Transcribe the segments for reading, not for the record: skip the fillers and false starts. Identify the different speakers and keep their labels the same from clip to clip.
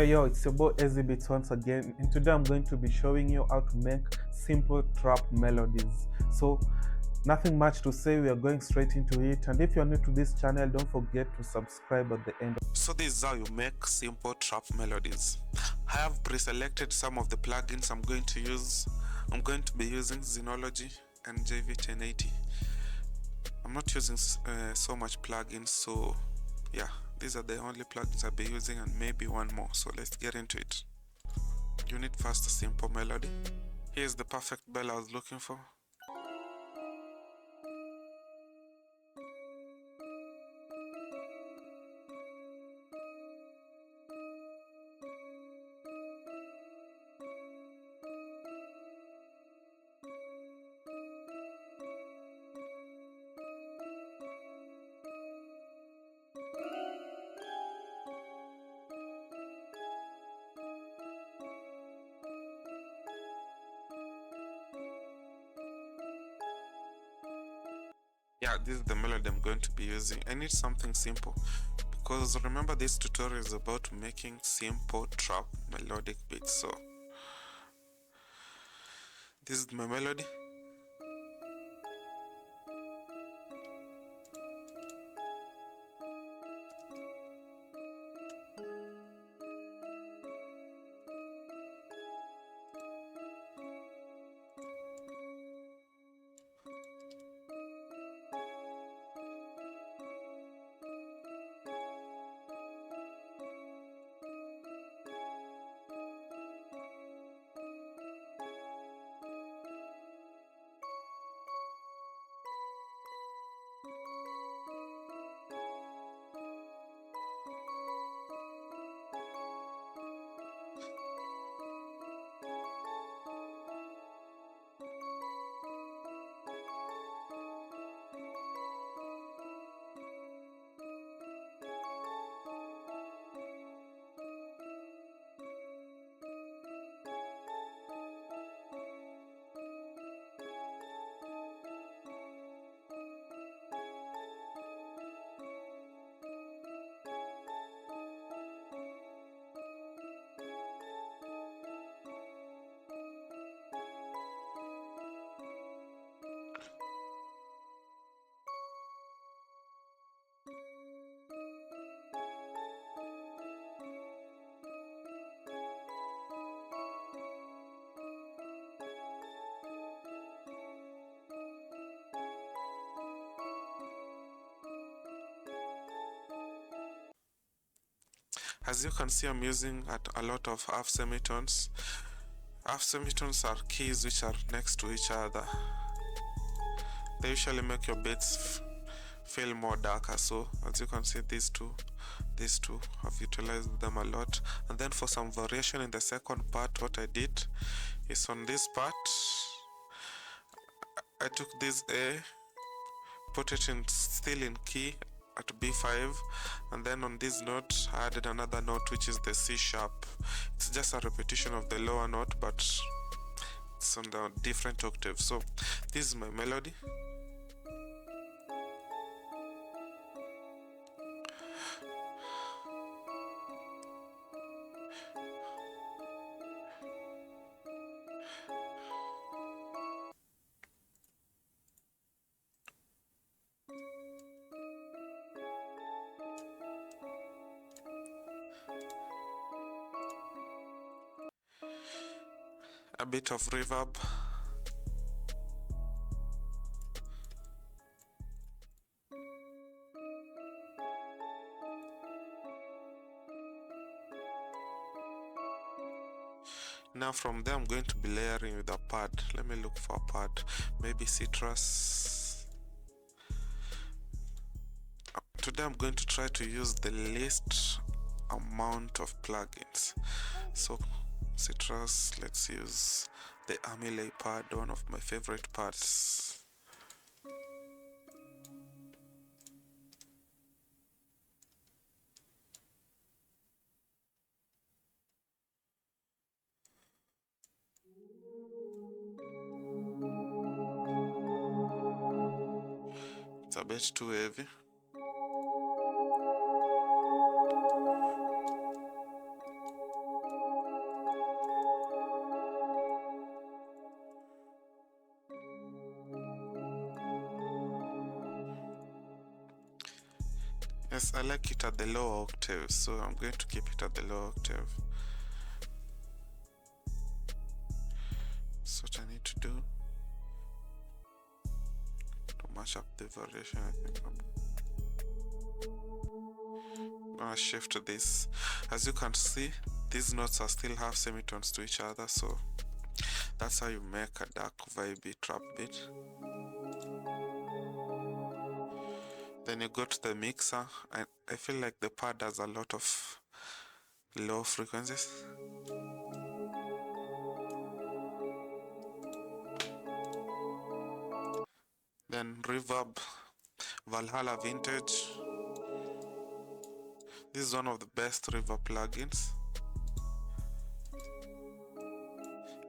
Speaker 1: Yo, it's your boy Veezetypebeat once again, and today I'm going to be showing you how to make simple trap melodies. So, nothing much to say, we are going straight into it. And if you're new to this channel, don't forget to subscribe at the end.
Speaker 2: So this is how you make simple trap melodies. I have pre-selected some of the plugins I'm going to use. I'm going to be using Synology and JV1080. I'm not using so much plugins, so yeah, these are the only plugins I'll be using and maybe one more. So let's get into it. You need first a simple melody. Here's the perfect bell I was looking for. Yeah, this is the melody I'm going to be using. I need something simple because remember this tutorial is about making simple trap melodic beats. So this is my melody. As you can see, I'm using a lot of half semitones. Half semitones are keys which are next to each other. They usually make your beats feel more darker. So as you can see, these two I've utilized them a lot. And then for some variation in the second part, what I did is on this part I took this A, put it in still in key at B5, and then on this note I added another note which is the C sharp. It's just a repetition of the lower note, but it's on the different octave. So this is my melody. A bit of reverb. Now from there I'm going to be layering with a pad. Let me look for a pad. Maybe citrus. Today I'm going to try to use the least amount of plugins. So citrus, let's use the Amylay pad, one of my favorite pads. It's a bit too heavy. Yes, I like it at the low octave, so I'm going to keep it at the low octave. That's what I need to do to match up the variation. I think I'm gonna shift this. As you can see, these notes are still half semitones to each other, so that's how you make a dark vibey trap beat. Then you go to the mixer. I feel like the pad has a lot of low frequencies. Then reverb, Valhalla Vintage. This is one of the best reverb plugins.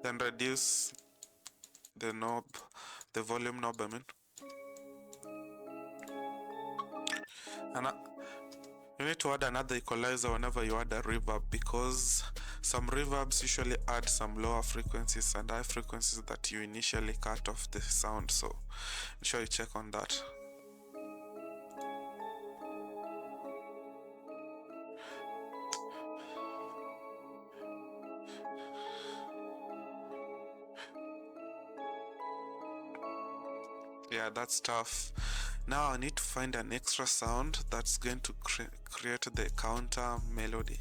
Speaker 2: Then reduce the knob, the volume knob, I mean. And you need to add another equalizer whenever you add a reverb, because some reverbs usually add some lower frequencies and high frequencies that you initially cut off the sound, so ensure you check on that. Yeah, that's tough. Now I need to find an extra sound that's going to create the counter melody.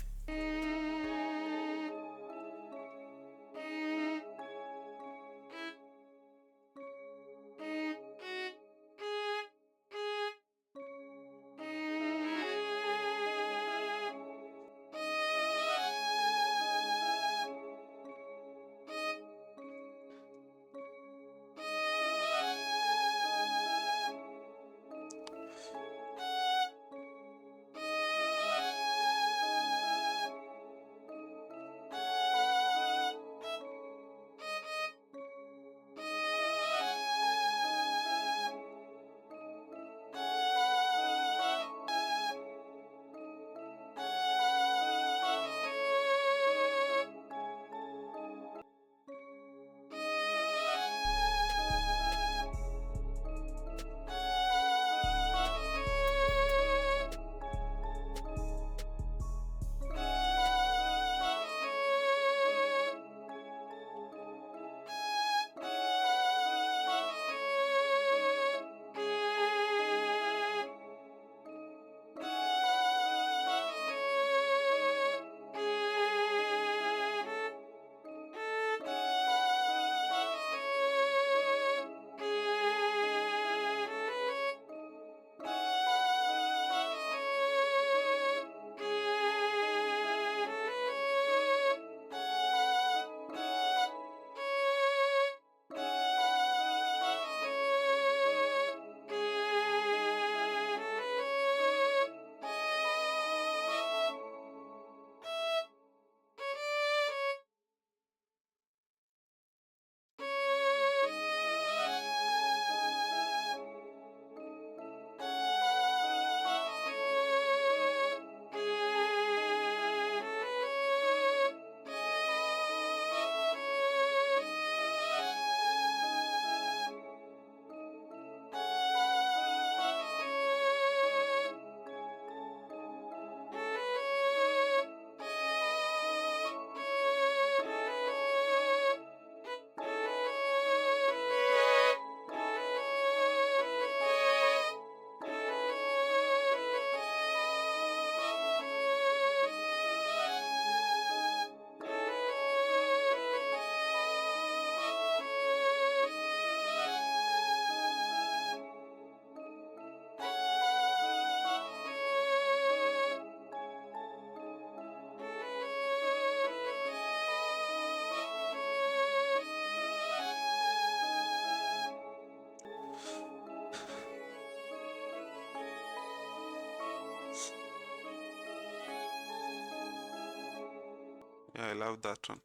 Speaker 2: Yeah, I love that one.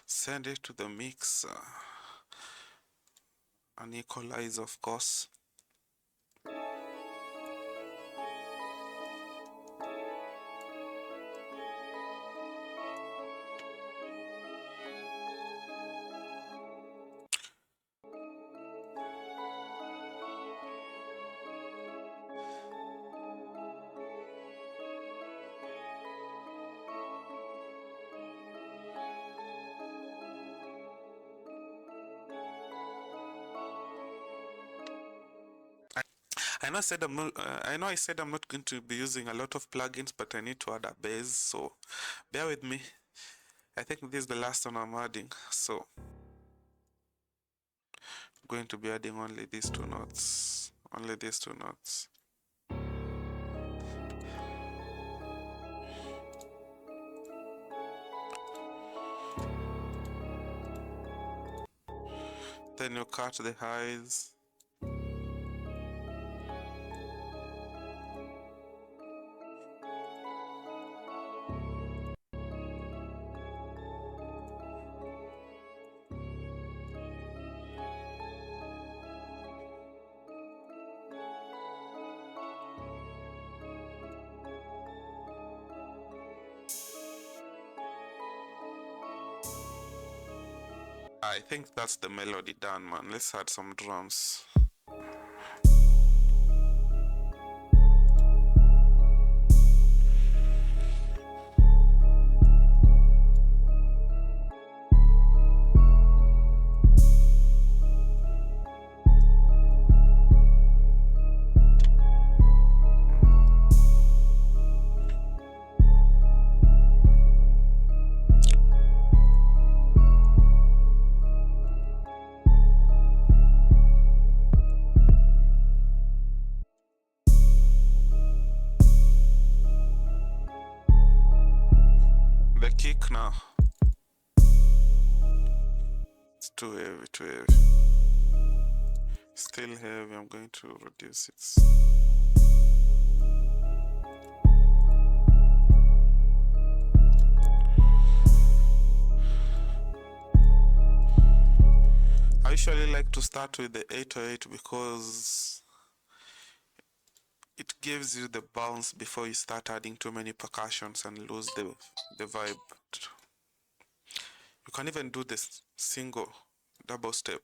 Speaker 2: Send it to the mixer and equalize, of course. I know I said I'm not going to be using a lot of plugins, but I need to add a bass, so bear with me. I think this is the last one I'm adding, so I'm going to be adding only these two notes. Only these two notes. Then you cut the highs. I think that's the melody done, man. Let's add some drums. The kick now. It's too heavy, too heavy. Still heavy, I'm going to reduce it. I usually like to start with the 808 because it gives you the bounce before you start adding too many percussions and lose the vibe. You can even do this single, double step.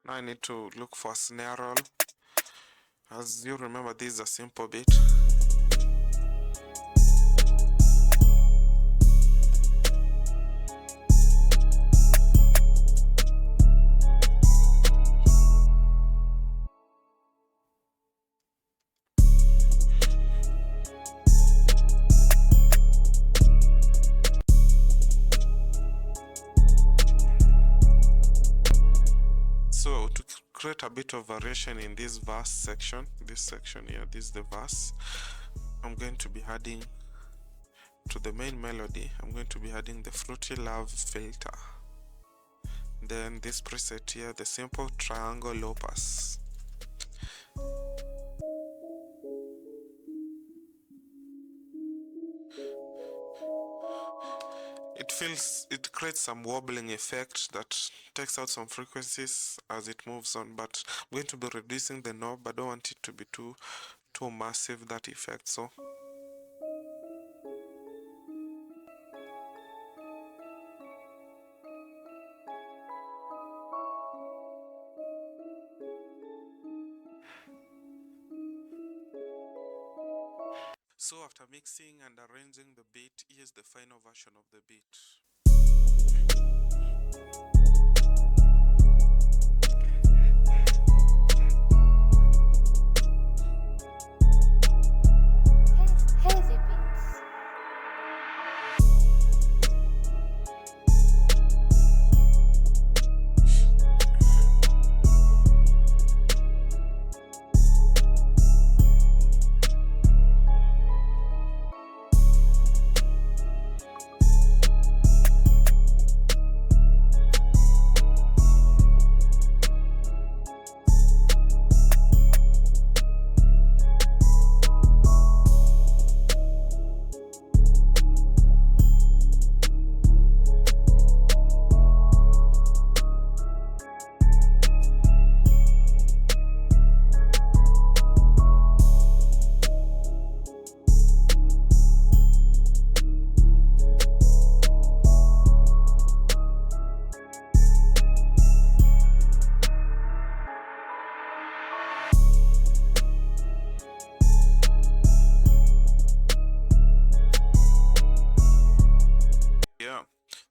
Speaker 2: Now I need to look for a snare roll. As you remember, this is a simple beat. So to create a bit of variation in this verse section, this section here, this is the verse, I'm going to be adding to the main melody, I'm going to be adding the Fruity Love filter. Then this preset here, the simple triangle low pass. It creates some wobbling effect that takes out some frequencies as it moves on, but I'm going to be reducing the knob. I don't want it to be too massive, that effect. So So after mixing and arranging the beat, here's the final version of the beat.
Speaker 3: Heavy beats.
Speaker 2: Yeah,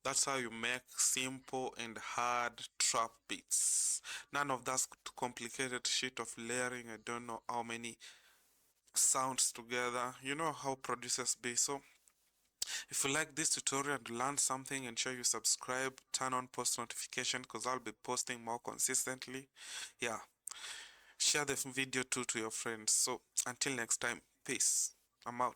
Speaker 2: that's how you make simple and hard trap beats. None of that complicated shit of layering. I don't know how many sounds together. You know how producers be. So if you like this tutorial and learn something, ensure you subscribe, turn on post notification because I'll be posting more consistently. Yeah, share the video too to your friends. So until next time, peace. I'm out.